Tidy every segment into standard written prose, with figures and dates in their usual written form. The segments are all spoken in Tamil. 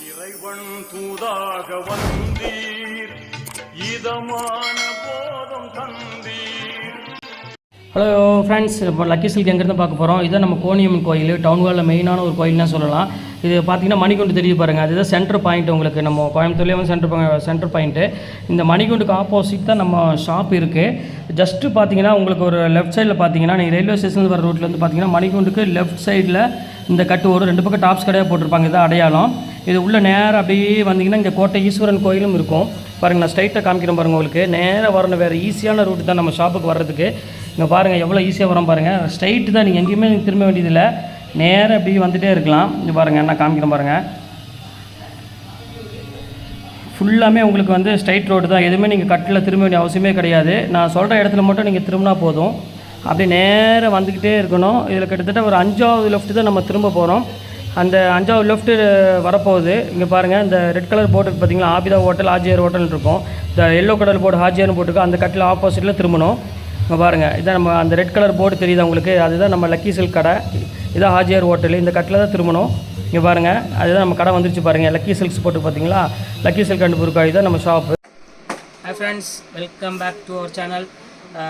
இறைவன் தூதாக வந்தீர் இதமான போதம் தந்தீர். ஹலோ ஃப்ரெண்ட்ஸ், இப்போ லக்கி சில்க் எங்கேருந்து பார்க்க போகிறோம். இதுதான் நம்ம கோணியம்மன் கோயில், டவுன் ஹாலில் மெயினான ஒரு கோயில்னு சொல்லலாம். இது பார்த்திங்கன்னா மணிகுண்டு தெரியுது பாருங்கள், அதுதான் சென்டர் பாயிண்ட். உங்களுக்கு நம்ம கோயம்புத்தூர்லேயே வந்து சென்டர் பாயிண்ட்டு. இந்த மணிகுண்டுக்கு ஆப்போசிட் தான் நம்ம ஷாப் இருக்குது. ஜஸ்ட்டு பார்த்தீங்கன்னா உங்களுக்கு ஒரு லெஃப்ட் சைடில் பார்த்தீங்கன்னா நீங்கள் ரயில்வே ஸ்டேஷன் வர ரோட்டில் வந்து பார்த்தீங்கன்னா மணிகுண்டுக்கு லெஃப்ட் சைடில் இந்த கட்டு ஒரு 2 பக்கம் டாப்ஸ் கடையாக போட்டிருப்பாங்க. இதுதான் அடையாளம். இது உள்ள நேராக அப்படியே வந்தீங்கன்னா இங்கே கோட்டை ஈஸ்வரன் கோயிலும் இருக்கும் பாருங்கள். நான் ஸ்ட்ரைட்டாக காமிக்கிறேன் பாருங்கள். உங்களுக்கு நேராக வரணும், வேறு ஈஸியான ரூட்டு தான் நம்ம ஷாப்புக்கு வர்றதுக்கு. இங்கே பாருங்கள் எவ்வளோ ஈஸியாக வரோம் பாருங்கள். ஸ்ட்ரைட்டு தான், நீங்கள் எங்கேயுமே திரும்ப வேண்டியதில்லை, நேராக அப்படி வந்துகிட்டே இருக்கலாம். இங்கே பாருங்கள், நான் காமிக்கிறேன் பாருங்கள். ஃபுல்லாமே உங்களுக்கு வந்து ஸ்ட்ரைட் ரோடு தான், எதுவுமே நீங்கள் கட்டில் திரும்ப வேண்டிய அவசியமே கிடையாது. நான் சொல்கிற இடத்துல மட்டும் நீங்கள் திரும்பினா போதும். அப்படியே நேராக வந்துக்கிட்டே இருக்கணும். இதில் கிட்டத்தட்ட ஒரு 5வது லெஃப்ட்டு தான் நம்ம திரும்ப போகிறோம். அந்த 5வது லெஃப்ட்டு வரப்போகுது. இங்கே பாருங்கள், இந்த ரெட் கலர் போர்டு பார்த்தீங்களா, ஆபிதா ஹோட்டல் ஹாஜியார் ஹோட்டல் இருக்கும். இந்த எல்லோ கலர் போர்டு ஹாஜியார்னு போட்டுருக்கோம். அந்த கட்டில் ஆப்போசிட்டில் திரும்பணும். இங்கே பாருங்கள், இதான் நம்ம அந்த ரெட் கலர் போர்டு தெரியுது உங்களுக்கு, அதுதான் நம்ம லக்கி சில்க் கடை. இதான் ஹாஜியார் ஹோட்டல். இந்த கட்டில் தான் திரும்பணும். இங்கே பாருங்கள், அதுதான் நம்ம கடை வந்துருச்சு பாருங்கள். லக்கி சில்க்ஸ் போட்டு பார்த்தீங்களா, லக்கி சில்க் அண்ட் புர்காய் தான் நம்ம shop. Hi friends, welcome back to our channel.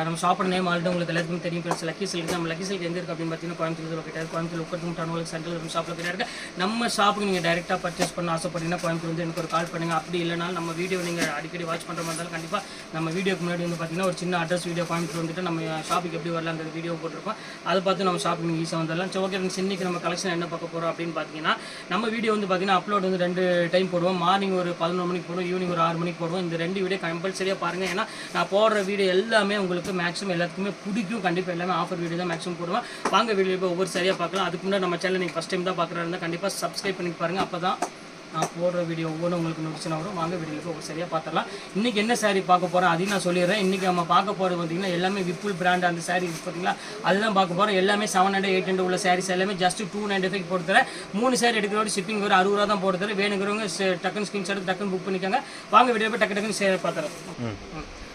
நம்ம ஷாப்போட நேம் ஆல்ரெடி உங்களுக்கு எல்லாத்துக்கும் தெரியும் ஃப்ரெண்ட்ஸ், லக்கி சில்க். நம்ம லக்கி சில்க் எங்கே இருக்குது அப்படின்னு பார்த்தீங்கன்னா கோயம்புத்தூர் லொக்கேட் ஆகுது. கோயம்புத்தூர் உட்கட்டும் டவுன் சென்ட்ரல் நம்ம ஷாப்பில் லொக்கேட் இருக்குது. நம்ம ஷாப்புக்கு நீங்கள் டேரெக்டாக பர்ச்சேஸ் பண்ண ஆசைப்பட்டீங்கன்னா கோயம்புத்தூர் வந்து எனக்கு ஒரு கால் பண்ணுங்கள். அப்படி இல்லைனாலும் நம்ம வீடியோ நீங்கள் அடிக்கடி வாட்ச் பண்ணுற மாதிரி இருந்தாலும் கண்டிப்பாக நம்ம வீடியோக்கு முன்னாடி வந்து பார்த்தீங்கன்னா ஒரு சின்ன அட்ரஸ் வீடியோ கோயம்புத்தூர் வந்துட்டு நம்ம ஷாப்புக்கு எப்படி வரலாங்கிற வீடியோ போட்டிருக்கோம். அதை பார்த்து நம்ம ஷாப்புக்கு நீங்கள் ஈஸியாக வந்துடலாம். சரி, ஓகே ஃப்ரெண்ட்ஸ், இன்றைக்கி நம்ம கலெக்ஷன் என்ன பார்க்க போகிறோம் அப்படின்னு பார்த்தீங்கன்னா, நம்ம வீடியோ வந்து பார்த்தீங்கன்னா அப்லோட் வந்து 2 டைம் போடுவோம். மார்னிங் ஒரு 11 மணிக்கு போடுவோம், ஈவினிங் ஒரு 6 மணிக்கு போடுவோம். இந்த 2 வீடியோ கம்பல்சரியாக பாருங்கள். ஏன்னா நான் போடுற வீடியோ எல்லாமே உங்களுக்கு மேக்ஸிமம் எல்லாத்துக்குமே பிடிக்கும். கண்டிப்பாக எல்லாமே ஆஃபர் வீடியோ தான் மேக்ஸிமம் போடுவேன். வாங்க வீடியோ இப்போ ஒவ்வொரு சரியாக பார்க்கலாம். அதுக்கு முன்னாடி நம்ம சேனல் நீங்கள் ஃபஸ்ட் டைம் தான் பார்க்குறா இருந்தால் கண்டிப்பாக சப்ஸ்கிரைப் பண்ணி பாருங்கள். அப்போ தான் நான் போடுற வீடியோ ஒவ்வொன்றும் உங்களுக்கு நோட்டிஃபிகேஷன் வரும். வாங்க வீடியோக்கு ஒவ்வொரு சரியாக பார்த்துடலாம். இன்றைக்கி என்ன சாரீ பார்க்க போகிறோம் அதையும் நான் சொல்லிடுறேன். இன்றைக்கி நம்ம பார்க்க போகிறது பார்த்தீங்கன்னா எல்லாமே விப்புல் பிராண்ட் அந்த சாரீ பார்த்தீங்களா, அதுதான் பார்க்க போகிறோம். எல்லாமே 700, 800 உள்ள சாரீஸ் எல்லாமே ஜஸ்ட் 295 போட்டு தரேன். 3 சாரீ எடுக்கிறோட ஷிப்பிங் ஒரு 60 ரூபா தான் போட்டு தரேன். வேணுங்கிறவங்க டக்குன்னு ஸ்கிரீன்ஷாட் டக்குன்னு புக் பண்ணிக்கோங்க. வாங்க வீடியோ போய் டக்குன்னு சேர பார்த்துறேன்.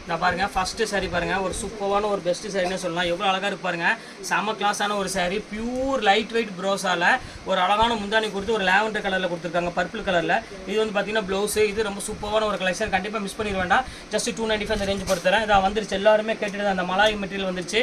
நான் பாருங்கள், ஃபஸ்ட்டு சாரீ பாருங்கள், ஒரு சூப்பரான ஒரு பெஸ்ட்டு சாரின்னு சொல்லலாம். எவ்வளோ அழகாக இருக்கு பாருங்கள். செம கிளாஸான ஒரு சாரீ, பியூர் லைட் வெயிட் ப்ரோஸால் ஒரு அழகான முந்தானி கொடுத்து ஒரு லாவெண்டர் கலரில் கொடுத்துருக்காங்க, பர்பிள் கலரில். இது வந்து பார்த்தீங்கன்னா ப்ளவுஸு. இது ரொம்ப சூப்பரான ஒரு கலெக்ஷன், கண்டிப்பாக மிஸ் பண்ணிட வேண்டாம். ஜஸ்ட் 295 அந்த ரேஞ்ச் பொறுத்தரேன். இதை வந்துருச்சு, எல்லாருமே கேட்டுட்டு அந்த மலாய் மெட்டீரியல் வந்துருச்சு.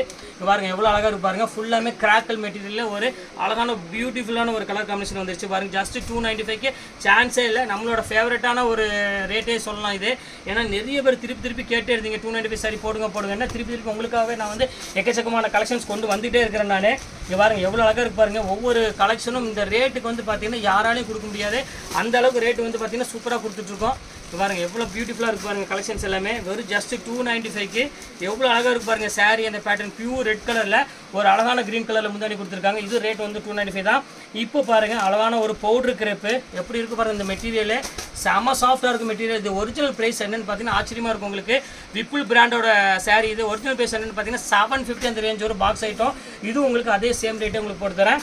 பாருங்கள் எவ்வளோ அழகாக இருக்கு பாருங்கள். ஃபுல்லாமே கிராக்கல் மெட்டீரியலில் ஒரு அழகான பியூட்டிஃபுல்லான ஒரு கலர் காம்பினேஷன் வந்துருச்சு பாருங்கள். ஜஸ்ட் 295க்கு சான்ஸே இல்லை. நம்மளோட ஃபேவரட்டான ஒரு ரேட்டே சொல்லலாம் இது. ஏன்னா நிறைய பேர் திருப்பி கேட்டே இருந்தீங்க 295 சாரி போடுங்க திருப்பி உங்களுக்காகவே நான் வந்து எக்கச்சக்கமான கலெக்ஷன்ஸ் கொண்டு வந்துகிட்டே இருக்கிறேன் நான். இங்கே பாருங்கள் எவ்வளோ அழகாக இருக்கு பாருங்கள். ஒவ்வொரு கலெக்ஷனும் இந்த ரேட்டுக்கு வந்து பார்த்தீங்கன்னா யாராலையும் கொடுக்க முடியாது. அந்த அளவுக்கு ரேட்டு வந்து பார்த்தீங்கன்னா சூப்பராக கொடுத்துட்ருக்கோம். பாருங்கள் எவ்வளோ பியூட்டிஃபுல்லாக இருக்கு பாருங்கள். கலெக்ஷன்ஸ் எல்லாமே வெறும் ஜஸ்ட் 295க்கு எவ்வளோ அழகாக இருக்கு பாருங்கள். சாரீ அந்த பேட்டர்ன் பியூர் ரெட் கலரில் ஒரு அழகான க்ரீன் கலரில் முந்தானி கொடுத்துருக்காங்க. இது ரேட் வந்து 295 தான். இப்போ பாருங்கள் அழகான ஒரு பவுட்ரு கிரேப்பு எப்படி இருக்குது பாருங்கள். இந்த மெட்டீரியலே செம சாஃப்டாக இருக்கும் மெட்டீரியல். இது ஒரிஜினல் ப்ரைஸ் என்னென்னு பார்த்தீங்கன்னா ஆச்சரியமாக இருக்கும் உங்களுக்கு. விப்புல் பிராண்டோட சாரீ. இது ஒரிஜினல் ப்ரைஸ் என்னென்னு பார்த்தீங்கன்னா 750 அந்த ரேஞ்ச் ஒரு பாக்ஸ் ஐட்டம். இது உங்களுக்கு அதே சேம் ரேட்டே உங்களுக்கு போட்டு தரேன்.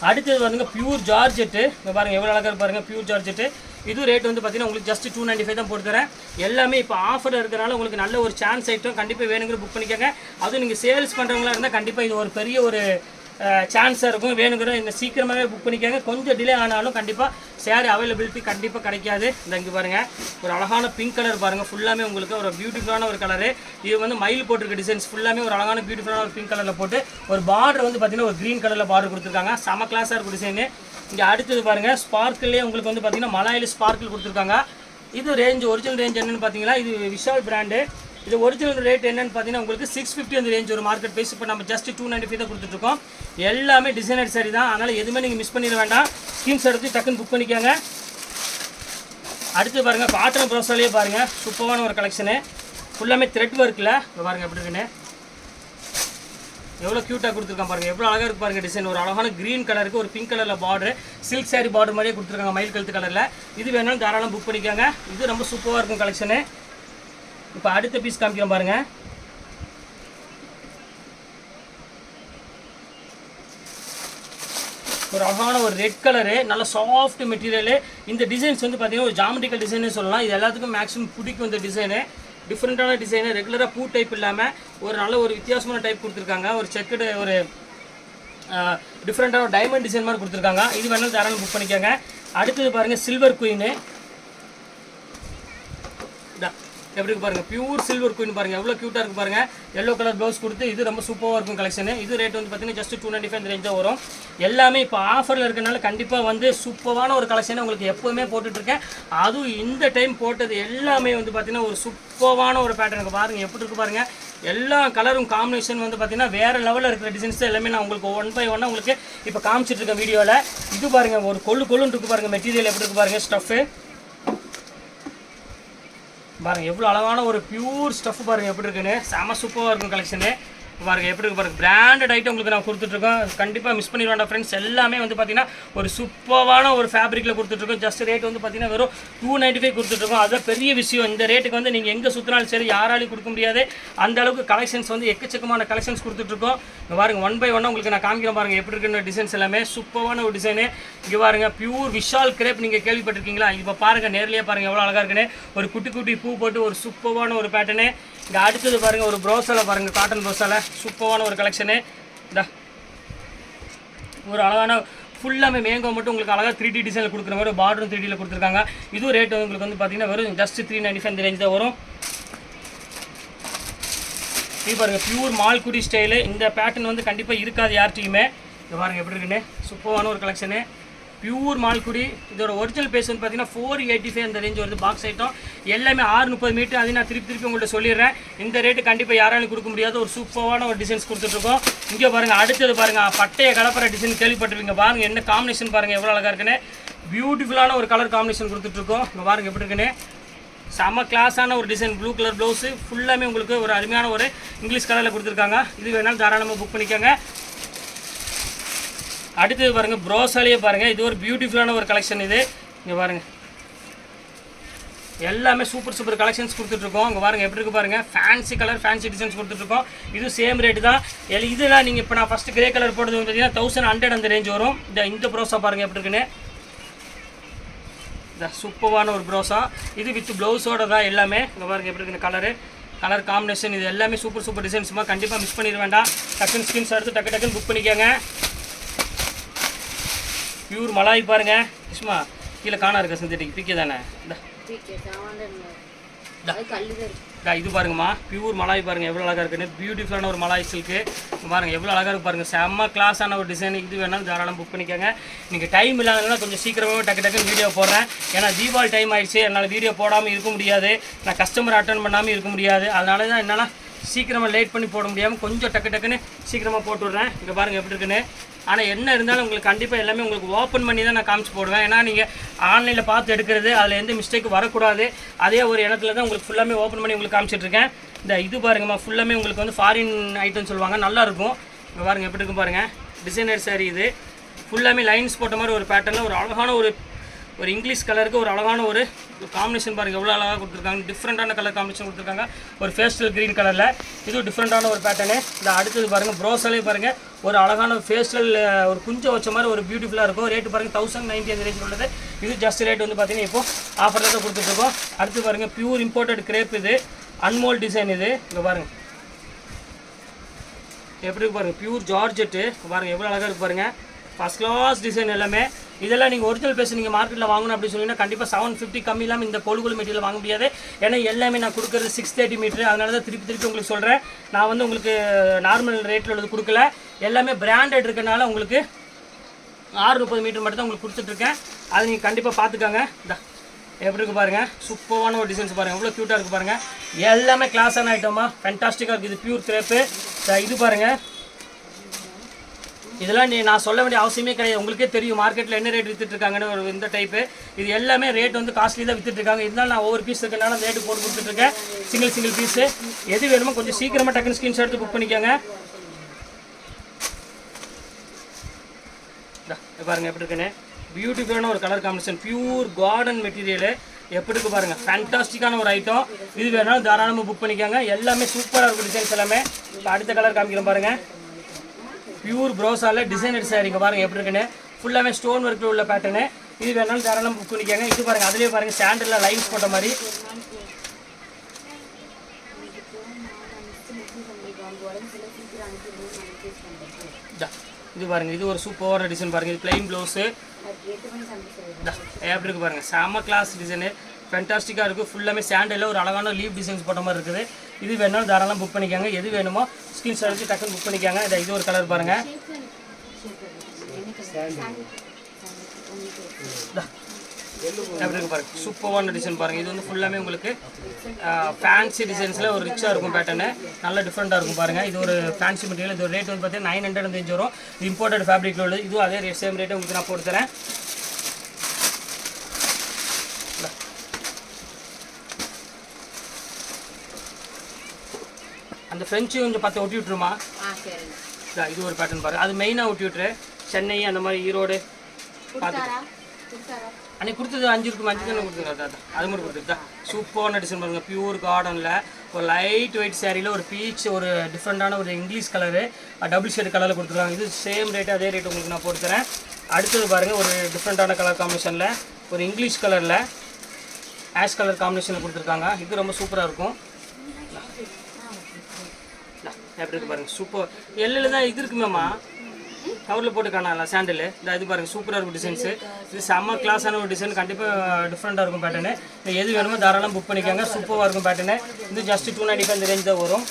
அடுத்தது வந்துங்க பியூர் ஜார்ஜெட்டு. இங்கே பாருங்கள் எவ்வளோ அழகாக பாருங்கள், பியூர் ஜார்ஜெட்டு. இது ரேட் வந்து பார்த்தீங்கன்னா உங்களுக்கு ஜஸ்ட் 295 தான் போட்டு தரேன். எல்லாமே இப்போ ஆஃபர் இருக்கிறனால உங்களுக்கு நல்ல ஒரு சான்ஸ் ஐட்டம். கண்டிப்பாக வேணுங்கிற புக் பண்ணிக்கோங்க. அதுவும் நீங்கள் சேல்ஸ் பண்ணுறவங்களா இருந்தால் கண்டிப்பாக இது ஒரு பெரிய ஒரு சான்ஸாக இருக்கும். வேணுங்கிற இந்த சீக்கிரமாகவே புக் பண்ணிக்கோங்க. கொஞ்சம் டிலே ஆனாலும் கண்டிப்பாக சேரீ அவைலபிலிட்டி கண்டிப்பாக கிடைக்காது. இந்த இங்கே பாருங்கள் ஒரு அழகான பிங்க் கலர் பாருங்கள். ஃபுல்லாமே உங்களுக்கு ஒரு பியூட்டிஃபுல்லான ஒரு கலரு. இது வந்து மயில் போட்டிருக்க டிசைன்ஸ் ஃபுல்லாமே ஒரு அழகான பியூட்டிஃபுல்லான ஒரு பிங்க் கலரில் போட்டு ஒரு பார்டர் வந்து பார்த்தீங்கன்னா ஒரு க்ரீன் கலரில் பார்டர் கொடுத்துருக்காங்க. செம கிளாஸாக இருக்கும் டிசைனு. இங்கே அடுத்தது பாருங்கள் ஸ்பார்க்கிள்லேயே உங்களுக்கு வந்து பார்த்தீங்கன்னா மலாயில் ஸ்பார்க்கிள் கொடுத்துருக்காங்க. இது ரேஞ்ச் ஒரிஜினல் ரேஞ்ச் என்னென்னு பார்த்தீங்கன்னா இது விஷால் பிராண்டு. இது ஒரிஜினல் ரேட் என்னென்னு பார்த்தீங்கன்னா உங்களுக்கு 650 அந்த ரேஞ்ச் ஒரு மார்க்கெட் ப்ரைஸ். இப்போ நம்ம ஜஸ்ட் 295 தான் கொடுத்துட்ருக்கோம். எல்லாமே டிசைனர் சாரி தான், அதனால் எதுவுமே நீங்கள் மிஸ் பண்ணிட வேண்டாம். ஸ்கிரீன்ஷாட் எடுத்து டக்குன்னு புக் பண்ணிக்கோங்க. அடுத்து பாருங்கள் காட்டன் ப்ரோஸாலேயே பாருங்கள் சூப்பரான ஒரு கலெக்ஷனு. ஃபுல்லாமே த்ரெட் ஒர்க்கில் பாருங்கள் எப்படி இருக்குன்னு எவ்வளோ க்யூட்டாக கொடுத்துருக்காங்க பாருங்கள். எவ்வளோ அழகாக இருக்கு பாருங்கள் டிசைன். ஒரு அழகான க்ரீன் கலருக்கு ஒரு பிங்க் கலரில் பார்டர், சில்க் சாரி பார்டர் மாதிரியே கொடுத்துருக்காங்க மயில் கழுத்து கலரில். இது வேணாலும் தாராளம் புக் பண்ணிக்கோங்க. இது ரொம்ப சூப்பராக இருக்கும் கலெக்ஷனு. இப்போ அடுத்த பீஸ் காமிக்கிறோம் பாருங்கள். ஒரு அழகான ஒரு ரெட் கலரு, நல்ல சாஃப்ட் மெட்டீரியலு. இந்த டிசைன்ஸ் வந்து பார்த்தீங்கன்னா ஒரு ஜாமெட்ரிக்கல் டிசைன்னு சொல்லலாம். இது எல்லாத்துக்கும் மேக்ஸிமம் பிடிக்கும் இந்த டிசைனு. டிஃப்ரெண்ட்டான டிசைனு, ரெகுலராக பூ டைப் இல்லாமல் ஒரு நல்ல ஒரு வித்தியாசமான டைப் கொடுத்துருக்காங்க. ஒரு செக்குடு ஒரு டிஃப்ரெண்ட்டான ஒரு டைமண்ட் டிசைன் மாதிரி கொடுத்துருக்காங்க. இது வேணாலும் தாராளமாக புக் பண்ணிக்கோங்க. அடுத்தது பாருங்கள் சில்வர் குயின். எப்படி இருக்கு பாருங்கள், பியூர் சில்வர் குயின் பாருங்கள் எவ்வளோ க்யூட்டாக இருக்குது பாருங்கள். எல்லோ கலர் ப்ளவுஸ் கொடுத்து இது ரொம்ப சூப்பராக இருக்கும் கலெக்ஷன். இது ரேட் வந்து பார்த்தீங்கன்னா ஜஸ்ட் 295 இந்த ரேஞ்சாக வரும். எல்லாமே இப்போ ஆஃபரில் இருக்கனால கண்டிப்பாக வந்து சூப்பரான ஒரு கலெக்ஷனை உங்களுக்கு எப்போவுமே போட்டுட்ருக்கேன். அதுவும் இந்த டைம் போட்டது எல்லாமே வந்து பார்த்தீங்கன்னா ஒரு சூப்பரான ஒரு பேட்டர்னுக்கு பாருங்கள் எப்படி இருக்குது பாருங்கள். எல்லா கலரும் காம்பினேஷன் வந்து பார்த்தீங்கன்னா வேறு லெவலில் இருக்கிற டிசைன்ஸ் எல்லாமே நான் உங்களுக்கு 1 by 1 உங்களுக்கு இப்போ காமிச்சிட்ருக்கேன் வீடியோவில். இது பாருங்கள் ஒரு கொள்ளுன்னு இருக்குது பாருங்கள். மெட்டீரியல் எப்படி இருக்குது பாருங்கள். ஸ்டஃப்பு பாருங்கள் எவ்வளோ அழகான ஒரு பியூர் ஸ்டஃப் பாருங்கள் எப்படி இருக்குன்னு. செம சூப்பராக இருக்கும் கலெக்ஷனு பாருங்கள் எப்படி இருக்கு பாருங்கள். பிராண்டட் ஐட்டம் உங்களுக்கு நான் கொடுத்துட்ருக்கோம். கண்டிப்பாக மிஸ் பண்ணிடுவேன் ஃப்ரெண்ட்ஸ். எல்லாமே வந்து பார்த்தீங்கன்னா ஒரு சூப்பரான ஒரு ஃபேப்ரிக்கில் கொடுத்துட்ருக்கோம். ஜஸ்ட் ரேட் வந்து பார்த்தீங்கன்னா வெறும் 295 கொடுத்துட்ருக்கோம். அதுதான் பெரிய விஷயம். இந்த ரேட்டுக்கு வந்து நீங்கள் எங்கே சுற்றினாலும் சரி யாராலையும் கொடுக்க முடியாது. அந்த அளவுக்கு கலெக்ஷன்ஸ் வந்து எக்கச்சக்கமான கலெக்ஷன்ஸ் கொடுத்துட்ருக்கோம். இங்கே பாருங்கள் 1 by 1 உங்களுக்கு நான் காமிக்கிறேன் பாருங்கள் எப்படி இருக்குன்னு. டிசைன்ஸ் எல்லாமே சூப்பரான ஒரு டிசைனு. இங்கே பாருங்கள் பியூர் விஷால் கிரேப் நீங்கள் கேள்விப்பட்டிருக்கீங்களா? இப்போ பாருங்கள் நேர்லேயே பாருங்கள் எவ்வளோ அழகாக இருக்குன்னு. ஒரு குட்டி குட்டி பூ போட்டு ஒரு சூப்பரான ஒரு பேட்டர்னு. இங்கே அடுத்தது பாருங்கள் ஒரு ப்ரோஸாவில் பாருங்கள் காட்டன் ப்ரோஸாவில் சூப்பரான ஒரு கலெக்ஷனு. இந்த ஒரு அழகான ஃபுல்லாமே மேங்கோ மட்டும் உங்களுக்கு அழகாக 3D டிசைனில் கொடுக்குற மாதிரி பார்டரும் 3Dயில் கொடுத்துருக்காங்க. இதுவும் ரேட் உங்களுக்கு வந்து பார்த்தீங்கன்னா வெறும் ஜஸ்ட் 395 இந்த ரேஞ்ச் தான் வரும். இது பாருங்கள் பியூர் மால்குடி ஸ்டைலு. இந்த பேட்டர்ன் வந்து கண்டிப்பாக இருக்காது யார்ட்டையுமே. இது பாருங்கள் எப்படி இருக்குன்னு. சூப்பரான ஒரு கலெக்ஷனு பியூர் மால்குடி. இதோட ஒரிஜினல் பேஸ் வந்து பார்த்தீங்கன்னா 485 அந்த ரேஞ்ச் வருது. பாக்ஸ் ஐட்டம் எல்லாமே 630 மீட்டர். அது நான் திருப்பி உங்கள்கிட்ட சொல்லிடுறேன். இந்த ரேட்டு கண்டிப்பாக யாராலும் கொடுக்க முடியாது. ஒரு சூப்பரான ஒரு டிசைன்ஸ் கொடுத்துட்ருக்கோம். இங்கே பாருங்கள் அடுத்தது பாருங்கள் பட்டைய கலப்பற டிசைன் கேள்விப்பட்டிருப்பீங்க. பாருங்கள் என்ன காம்பினேஷன் பாருங்கள் எவ்வளோ அழகாக இருக்குன்னு. பியூட்டிஃபுல்லான ஒரு கலர் காம்பினேஷன் கொடுத்துட்ருக்கோம். இங்கே பாருங்கள் எப்படி இருக்குன்னு. செம்ம கிளாஸான ஒரு டிசைன். ப்ளூ கலர் ப்ளவுஸு ஃபுல்லாமே உங்களுக்கு ஒரு அருமையான ஒரு இங்கிலீஷ் கலரில் கொடுத்துருக்காங்க. இது வேணாலும் தாராளமாக புக் பண்ணிக்கோங்க. அடுத்தது பாருங்கள் ப்ரோஸாலேயே பாருங்கள். இது ஒரு பியூட்டிஃபுல்லான ஒரு கலெக்ஷன். இது இங்கே பாருங்கள் எல்லாமே சூப்பர் கலெக்ஷன்ஸ் கொடுத்துட்ருக்கோம். இங்கே பாருங்கள் எப்படி இருக்குது பாருங்கள். ஃபேன்சி கலர் ஃபேன்சி டிசைன்ஸ் கொடுத்துட்ருக்கோம். இது சேம் ரேட்டு தான். இதெல்லாம் நீங்கள் இப்போ நான் ஃபஸ்ட்டு கிரே கலர் போட்டது பார்த்தீங்கன்னா 1100 அந்த ரேஞ்ச் வரும். இந்த ப்ரோஸா பாருங்கள் எப்படி இருக்குன்னு. இந்த சூப்பரான ஒரு ப்ரோஸா. இது வித் ப்ளவுஸோட தான் எல்லாமே. இங்கே பாருங்கள் எப்படி இருக்குன்னு. கலர் காம்பினேஷன் இது எல்லாமே சூப்பர் டிசைன்ஸுமா. கண்டிப்பாக மிஸ் பண்ணிட வேண்டாம். டக்குன்னு ஸ்கிரீன்ஸ் எடுத்து டக்குன்னு புக் பண்ணிக்கோங்க. பியூர் மலாய் பாருங்கள். சும்மா கீழே காணா இருக்க சிந்தட்டிக் பிக்கே தானே. இது பாருங்கம்மா பியூர் மலாய் பாருங்கள் எவ்வளோ அழகாக இருக்குன்னு. பியூட்டிஃபுல்லான ஒரு மலாய் சில்க்கு பாருங்கள் எவ்வளோ அழகாக இருக்கு பாருங்கள். செம்ம கிளாஸான ஒரு டிசைன். இது வேணாலும் தாராளம் புக் பண்ணிக்கோங்க. நீங்கள் டைம் இல்லாதனால கொஞ்சம் சீக்கிரமாகவே டக்குன்னு வீடியோ போடுறேன். ஏன்னா தீபாவளி டைம் ஆகிடுச்சு. என்னால் வீடியோ போடாமல் இருக்க முடியாது. நான் கஸ்டமர் அட்டன் பண்ணாமல் இருக்க முடியாது. அதனால தான் என்னால் சீக்கிரமாக லேட் பண்ணி போட முடியாமல் கொஞ்சம் டக்குன்னு சீக்கிரமாக போட்டு விட்றேன். இங்கே பாருங்கள் எப்படி இருக்குன்னு. ஆனால் என்ன இருந்தாலும் உங்களுக்கு கண்டிப்பாக எல்லாமே உங்களுக்கு ஓப்பன் பண்ணி தான் நான் காமிச்சு போடுவேன். ஏன்னா நீங்கள் ஆன்லைனில் பார்த்து எடுக்கிறது அதில் எந்த மிஸ்டேக்கும் வரக்கூடாது. அதே ஒரு இடத்துல தான் உங்களுக்கு ஃபுல்லாமே ஓப்பன் பண்ணி உங்களுக்கு காமிச்சிட்ருக்கேன். இந்த இது பாருங்கம்மா ஃபுல்லாமே உங்களுக்கு வந்து ஃபாரின் ஐட்டம்னு சொல்லுவாங்க. நல்லாயிருக்கும். இங்கே பாருங்கள் எப்படி இருக்கும் பாருங்கள். டிசைனர் சாரீ இது ஃபுல்லாமே லைன்ஸ் போட்ட மாதிரி ஒரு பேட்டர்னில் ஒரு அழகான ஒரு இங்கிலீஷ் கலருக்கு ஒரு அழகான ஒரு காம்பினேஷன் பாருங்கள் எவ்வளோ அழகாக கொடுத்துருக்காங்க. டிஃப்ரெண்ட்டான கலர் காம்பினேஷன் கொடுத்துருக்காங்க. ஒரு ஃபேஸ்டல் க்ரீன் கலரில் இது டிஃப்ரெண்ட்டான ஒரு பேட்டர்னு. இந்த அடுத்தது பாருங்கள் ப்ரோஸாலே பாருங்கள் ஒரு அழகான ஃபேஸ்டல் ஒரு குஞ்சம் வச்ச மாதிரி ஒரு பியூட்டிஃபுல்லாக இருக்கும். ரேட்டு பாருங்கள் 1090 அந்த ரேஞ்ச் உள்ளது. இது ஜஸ்ட் ரேட் வந்து பார்த்தீங்கன்னா இப்போ ஆஃபரில் தான் கொடுத்துட்ருக்கோம். அடுத்து பாருங்கள் பியூர் இம்போர்ட்டட் கிரேப். இது அன்மோல் டிசைன். இது இங்கே பாருங்கள் எப்படி இருக்கு பாருங்கள். பியூர் ஜார்ஜெட்டு பாருங்கள் எவ்வளோ அழகாக இருக்குது பாருங்கள். ஃபஸ்ட் கிளாஸ் டிசைன் எல்லாமே. இதெல்லாம் நீங்கள் ஒரிஜினல் பேஸ் நீங்கள் மார்க்கெட்டில் வாங்கணும் அப்படின்னு சொன்னீங்கன்னா கண்டிப்பாக 750 கம்மி இல்லாமல் இந்த கொழுகுல மெட்டீரியல் வாங்க முடியாது. ஏன்னா எல்லாமே நான் கொடுக்குறது 630 மீட்ரு. அதனால தான் திருப்பி உங்களுக்கு சொல்கிறேன். நான் வந்து உங்களுக்கு நார்மல் ரேட்டில் உள்ளது கொடுக்கல. எல்லாமே பிராண்டட் இருக்கனால உங்களுக்கு 630 மீட்டர் மட்டும் தான் உங்களுக்கு கொடுத்துட்ருக்கேன். அதை நீங்கள் கண்டிப்பாக பார்த்துக்கோங்க. எப்படி இருக்குது பாருங்கள். சூப்பரான ஒரு டிசைன்ஸ் பாருங்கள் எவ்வளோ க்யூட்டாக இருக்குது பாருங்கள். எல்லாமே கிளாஸான ஐட்டமா ஃபேண்டாஸ்டிக்காக இருக்குது. இது பியூர் கிரேப்பு. இது பாருங்கள் இதெல்லாம் நான் சொல்ல வேண்டிய அவசியமே கிடையாது. உங்களுக்கே தெரியும் மார்க்கெட்டில் என்ன ரேட் விற்றுட்ருக்காங்கன்னு. ஒரு இந்த டைப்பு இது எல்லாமே ரேட் வந்து காஸ்ட்லி தான் விற்றுட்ருக்காங்க. இருந்தாலும் நான் ஒவ்வொரு பீஸ் இருக்கனால அந்த ரேட்டு போட்டு கொடுத்துட்ருக்கேன். சிங்கிள் பீஸு எது வேணுமோ கொஞ்சம் சீக்கிரமாக டக்குன்னு ஸ்க்ரீன்ஷாட் எடுத்து புக் பண்ணிக்கோங்க. பாருங்கள் எப்படி இருக்குன்னு. பியூட்டிஃபுல்லான ஒரு colour combination. Pure garden material எப்படி இருக்குது பாருங்கள். ஃபேண்டாஸ்டிக்கான ஒரு ஐட்டம். இது வேணாலும் தாராளமாக புக் பண்ணிக்கோங்க. எல்லாமே சூப்பராக இருக்கும் டிசைன்ஸ் எல்லாமே. இப்போ அடுத்த கலர் காமிக்கிறேன் பாருங்கள். பியூர் ப்ரோஸால டிசைனர் சாரீங்க பாருங்கள் எப்படி இருக்குன்னு. ஃபுல்லாமே ஸ்டோன் ஒர்க்கில் உள்ள பேட்டர்னு. இது வேணாலும் தாராளமாக புக் பண்ணிக்கோங்க. இது பாருங்கள் அதுலேயே பாருங்கள் சாண்டலில் லைன்ஸ் போட்ட மாதிரி. இது பாருங்கள், இது ஒரு சூப்பரான டிசைன் பாருங்கள். இது பிளைன் ப்ளவுஸு எப்படி இருக்குது பாருங்கள், செம்ம கிளாஸ் டிசைனு, ஃபென்டாஸ்டிக்காக இருக்குது. ஃபுல்லாமே சாண்டலில் ஒரு அழகான லீவ் டிசைன்ஸ் போட்ட மாதிரி இருக்குது. இது வேணாலும் தாராளம் புக் பண்ணிக்காங்க. எது வேணுமோ ஸ்கிரீன்ஷாட் எடுத்து டக்குன்னு புக் பண்ணிக்காங்க. இது ஒரு கலர் பாருங்கள், எப்படி இருக்குது பாருங்கள், சூப்பரான டிசைன் பாருங்கள். இது வந்து ஃபுல்லாமே உங்களுக்கு ஃபேன்சி டிசைன்ஸில் ஒரு ரிச்சாக இருக்கும் பேட்டர்னு, நல்ல டிஃப்ரெண்ட்டாக இருக்கும் பாருங்கள். இது ஒரு ஃபேன்சி மெட்டீரியல். இது ஒரு ரேட் வந்து பார்த்தீங்கன்னா 900 ரேஞ்ச் வரும். இது இம்போர்ட்டட் ஃபேப்ரிக்கில் உள்ளது. இதுவும் அதே ரேட் சேம் ரேட்டை உங்களுக்கு நான் போட்டு தரேன். அந்த ஃப்ரெஞ்சு கொஞ்சம் 10 ஒட்டி விட்டுருமா? இது ஒரு பேட்டர்ன் பாருங்கள். அது மெயினாக ஒட்டி விட்டுரு. சென்னை அந்த மாதிரி ஈரோடு பார்த்துட்டு அன்றைக்கி கொடுத்தது 5 இருக்கும், 5 தானே கொடுத்துருங்க. அது மட்டும் கொடுத்துருக்கா. சூப்பரான டிசைன் பாருங்கள், பியூர் கார்டனில் ஒரு லைட் வெயிட் சாரியில் ஒரு பீச், ஒரு டிஃப்ரெண்ட்டான ஒரு இங்கிலீஷ் கலரு, டபுள் ஷேடு கலரில் கொடுத்துருக்காங்க. இது சேம் ரேட்டு, அதே ரேட்டு உங்களுக்கு நான் போட்டு தரேன். அடுத்தது பாருங்கள், ஒரு டிஃப்ரெண்ட்டான கலர் காம்பினேஷனில் ஒரு இங்கிலீஷ் கலரில் ஆஷ் கலர் காம்பினேஷனில் கொடுத்துருக்காங்க. இது ரொம்ப சூப்பராக இருக்கும். எப்படி இருக்குது பாருங்கள், சூப்பர். எல்லில் தான் இது இருக்குமேம்மா, கவரில் போட்டு காணல சாண்டில். இது பாருங்கள், சூப்பராக இருக்கும் டிசைன்ஸு. இது செம்ம கிளாஸான ஒரு டிசைன், கண்டிப்பாக டிஃப்ரெண்ட்டாக இருக்கும் பேட்டர்னு. எது வேணுமோ தாராளம் புக் பண்ணிக்கோங்க. சூப்பராக இருக்கும் பேட்டர்னு. இது ஜஸ்ட் 295 இந்த ரேஞ்ச் தான் வரும்.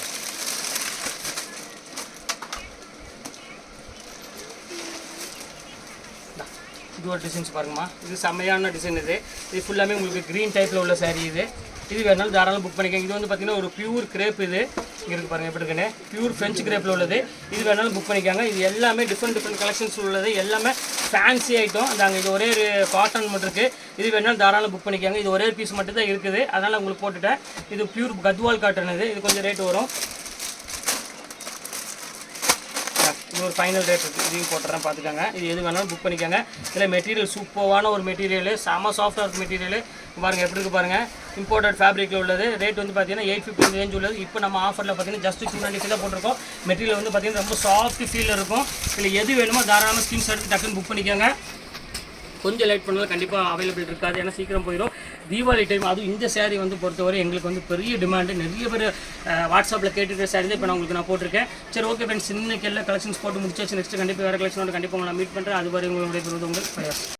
இது ஒரு டிசைன்ஸ் பாருங்கம்மா, இது செம்மையான டிசைன். இது ஃபுல்லாமே உங்களுக்கு க்ரீன் டைப்பில் உள்ள சாரீ. இது வேணாலும் தாராளம் புக் பண்ணிக்கோங்க. இது வந்து பார்த்தீங்கன்னா ஒரு பியூர் கிரேப். இது இங்கே இருக்குது பாருங்கள், எப்படி இருக்குன்னு பியூர் ஃப்ரெஞ்சு கிரேப்பில் உள்ளது. இது வேணாலும் புக் பண்ணிக்காங்க. இது எல்லாமே டிஃப்ரெண்ட் கலெக்ஷன்ஸ் உள்ளது, எல்லாமே ஃபேன்சி ஐட்டம். அங்கே இது ஒரே ஒரு காட்டன் மட்டும் இருக்குது. இது வேணாலும் தாராளம் புக் பண்ணிக்காங்க. இது ஒரே பீஸ் மட்டும் தான் இருக்குது, அதனால் உங்களுக்கு போட்டுட்டேன். இது பியூர் கத்வால் காட்டன். இது கொஞ்சம் ரேட் வரும். இது ஒரு ஃபைனல் ரேட் இருக்குது, இதையும் போட்டுறேன் பார்த்துக்காங்க. இது எது வேணாலும் புக் பண்ணிக்காங்க. இதில் மெட்டீரியல் சூப்பரான ஒரு மெட்டீரியல், செம்ம சாஃப்டாக இருக்குது மெட்டீரியல். பாருங்கள் எப்படி இருக்குது பாருங்கள், இம்போர்ட்டட் ஃபேப்ரிக்கில் உள்ளது. ரேட் வந்து பார்த்தீங்கன்னா 850 ரேஞ்ச் உள்ளது. இப்போ நம்ம ஆஃபரில் பார்த்தீங்கன்னா ஜஸ்ட் 295 தான் போட்டிருக்கோம். மெட்டீரியல் வந்து பார்த்தீங்கன்னா ரொம்ப சாஃப்ட் ஃபீல் இருக்கும். இதில் எது வேணுமோ தாராளமாக ஸ்கிரீன்ஷாட் எடுத்து டக்குன்னு புக் பண்ணிக்கோங்க. கொஞ்சம் லேட் பண்ணாலும் கண்டிப்பாக அவைலபிள் இருக்காது, ஏன்னா சீக்கிரம் போயிடும். தீபாவளி டைம் அதுவும் இந்த சேரீ வந்து பொறுத்தவரை எங்களுக்கு வந்து பெரிய டிமாண்டு. நிறைய பேர் வாட்ஸ்அப்பில் கேட்டுக்கிற சாரீ தான் இப்போ உங்களுக்கு நான் போட்டிருக்கேன். சரி, ஓகே ஃப்ரெண்ட்ஸ், இன்னைக்கு எல்லா கலெக்ஷன்ஸ் போட்டு முடிச்சாச்சு. நெக்ஸ்ட் கண்டிப்பாக வேறு கலெக்ஷனோட கண்டிப்பாக நான் மீட் பண்ணுறேன். அது வரை உங்களுடைய உங்கள்